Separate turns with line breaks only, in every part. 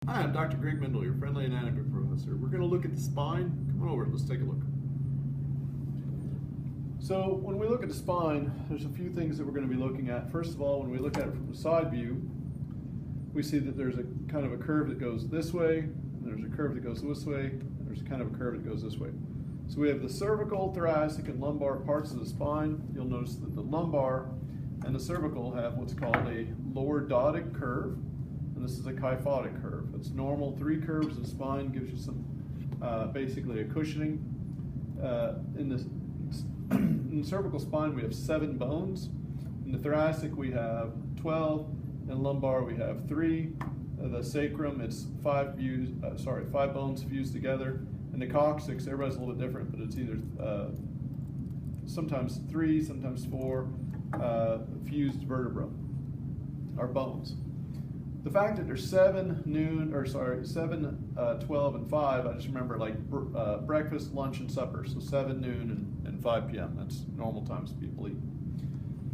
Hi, I'm Dr. Greg Mendel, your friendly anatomy professor. We're going to look at the spine. Come on over, let's take a look. So when we look at the spine, there's a few things that we're going to be looking at. First of all, when we look at it from the side view, we see that there's a kind of a curve that goes this way, and there's a curve that goes this way, and there's kind of a curve that goes this way. So we have the cervical, thoracic, and lumbar parts of the spine. You'll notice that the lumbar and the cervical have what's called a lordotic curve, and this is a kyphotic curve. It's normal. 3 curves in the spine gives you some, basically a cushioning. In the cervical spine we have 7 bones. In the thoracic we have 12. In lumbar we have 3. The sacrum, it's 5 bones fused together. And the coccyx, everybody's a little bit different, but it's either sometimes 3, sometimes 4 fused vertebrae or bones. The fact that there's 7, 12, and 5, I just remember like breakfast, lunch, and supper. So 7, noon, and 5 p.m. That's normal times people eat.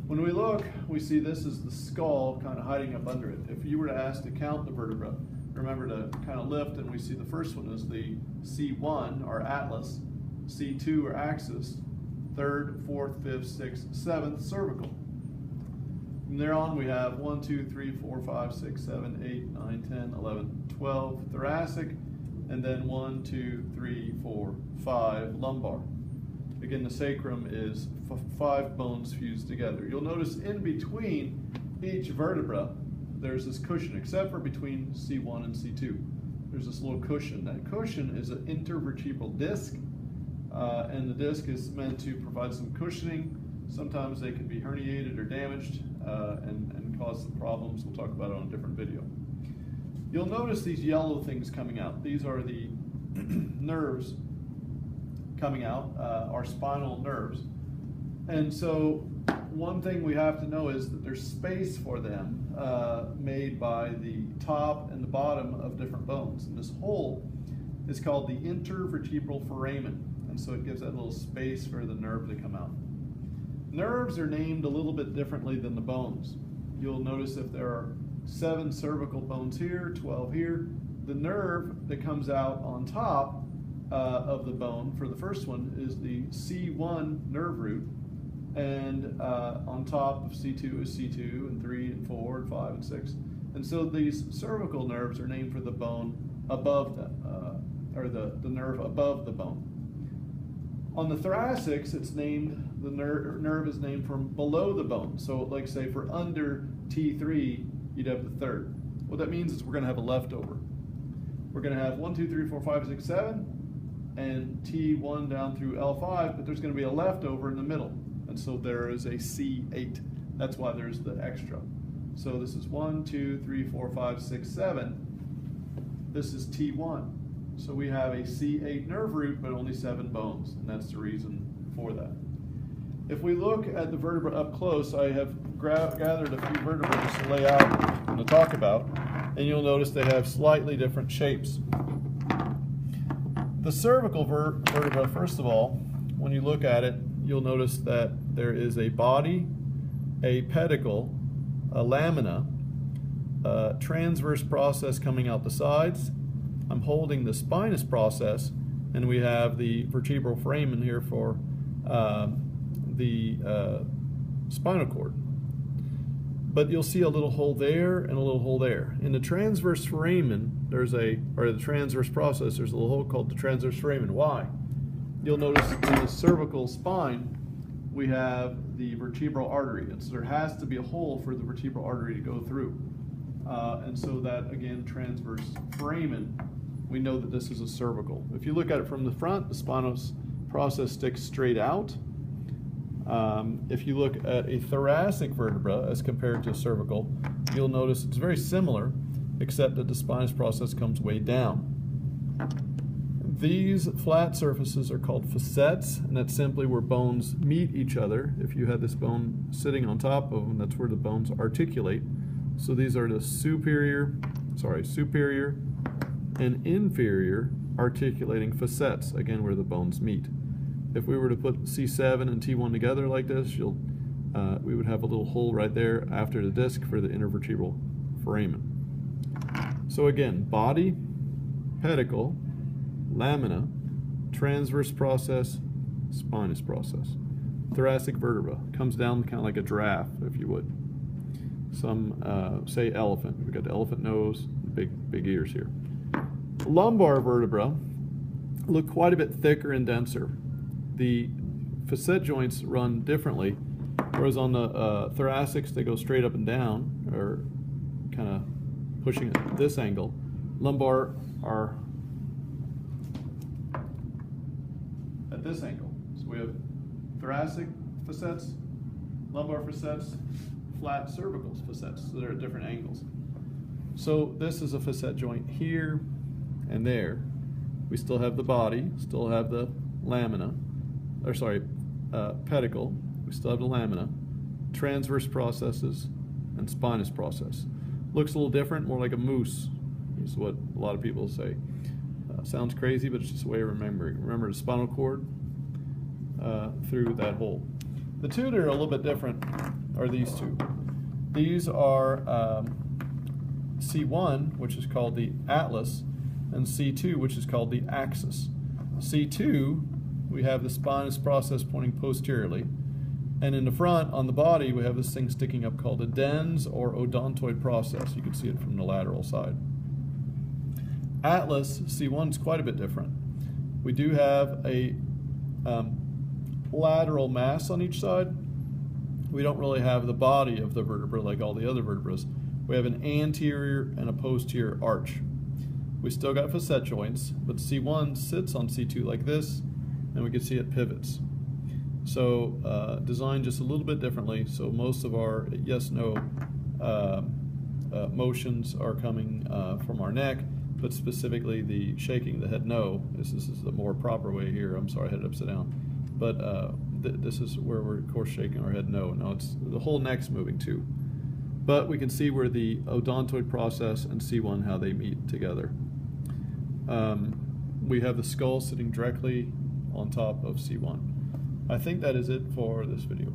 When we look, we see this is the skull kind of hiding up under it. If you were to ask to count the vertebra, remember to kind of lift, and we see the first one is the C1, or atlas, C2, or axis, 3rd, 4th, 5th, 6th, 7th, cervical. From there on we have 1, 2, 3, 4, 5, 6, 7, 8, 9, 10, 11, 12, thoracic, and then 1, 2, 3, 4, 5, lumbar. Again, the sacrum is 5 bones fused together. You'll notice in between each vertebra there's this cushion, except for between C1 and C2. There's this little cushion. That cushion is an intervertebral disc, and the disc is meant to provide some cushioning. Sometimes they can be herniated or damaged and cause some problems. We'll talk about it on a different video. You'll notice these yellow things coming out. These are the nerves coming out, our spinal nerves. And so one thing we have to know is that there's space for them made by the top and the bottom of different bones. And this hole is called the intervertebral foramen. And so it gives that little space for the nerve to come out. Nerves are named a little bit differently than the bones. You'll notice if there are 7 cervical bones here, 12 here, the nerve that comes out on top of the bone for the first one is the C1 nerve root, and on top of C2 is C2, and 3, and 4, and 5, and 6. And so these cervical nerves are named for the bone above them, or the nerve above the bone. On the thoracics, it's named, the nerve is named from below the bone. So like say for under T3, you'd have the 3rd. What that means is we're going to have a leftover. We're going to have 1, 2, 3, 4, 5, 6, 7, and T1 down through L5, but there's going to be a leftover in the middle. And so there is a C8. That's why there's the extra. So this is 1, 2, 3, 4, 5, 6, 7. This is T1. So we have a C8 nerve root, but only 7 bones, and that's the reason for that. If we look at the vertebra up close, I have gathered a few vertebrae just to lay out and to talk about, and you'll notice they have slightly different shapes. The cervical vertebra, first of all, when you look at it, you'll notice that there is a body, a pedicle, a lamina, a transverse process coming out the sides. I'm holding the spinous process, and we have the vertebral foramen here for the spinal cord. But you'll see a little hole there and a little hole there. In the transverse foramen, or the transverse process, there's a little hole called the transverse foramen. Why? You'll notice in the cervical spine, we have the vertebral artery. And so there has to be a hole for the vertebral artery to go through. And so that, again, transverse foramen, we know that this is a cervical. If you look at it from the front, the spinal process sticks straight out. If you look at a thoracic vertebra as compared to a cervical, you'll notice it's very similar, except that the spinous process comes way down. These flat surfaces are called facets, and that's simply where bones meet each other. If you had this bone sitting on top of them, that's where the bones articulate. So these are the superior and inferior articulating facets, again where the bones meet. If we were to put C7 and T1 together like this, we would have a little hole right there after the disc for the intervertebral foramen. So again, body, pedicle, lamina, transverse process, spinous process. Thoracic vertebra comes down kind of like a giraffe, if you would. Some say elephant. We've got the elephant nose, big ears here. Lumbar vertebra look quite a bit thicker and denser. The facet joints run differently, whereas on the thoracics they go straight up and down, or kind of pushing at this angle. Lumbar are at this angle. So we have thoracic facets, lumbar facets, flat cervical facets. So they're at different angles. So this is a facet joint here and there. We still have the body, still have the lamina, or sorry, pedicle. We still have the lamina, transverse processes, and spinous process. Looks a little different, more like a moose, is what a lot of people say. Sounds crazy, but it's just a way of remembering. Remember the spinal cord through that hole. The two that are a little bit different are these two. These are C1, which is called the atlas, and C2, which is called the axis. C2, we have the spinous process pointing posteriorly, and in the front, on the body, we have this thing sticking up called a dens or odontoid process. You can see it from the lateral side. Atlas, C1, is quite a bit different. We do have a lateral mass on each side. We don't really have the body of the vertebra like all the other vertebrae. We have an anterior and a posterior arch. We still got facet joints, but C1 sits on C2 like this, and we can see it pivots. So designed just a little bit differently, so most of our yes-no motions are coming from our neck, but specifically the shaking the head no. This is the more proper way here. I'm sorry, I had it upside down. But this is where we're, of course, shaking our head no. Now it's the whole neck's moving too. But we can see where the odontoid process and C1, how they meet together. We have the skull sitting directly on top of C1. I think that is it for this video.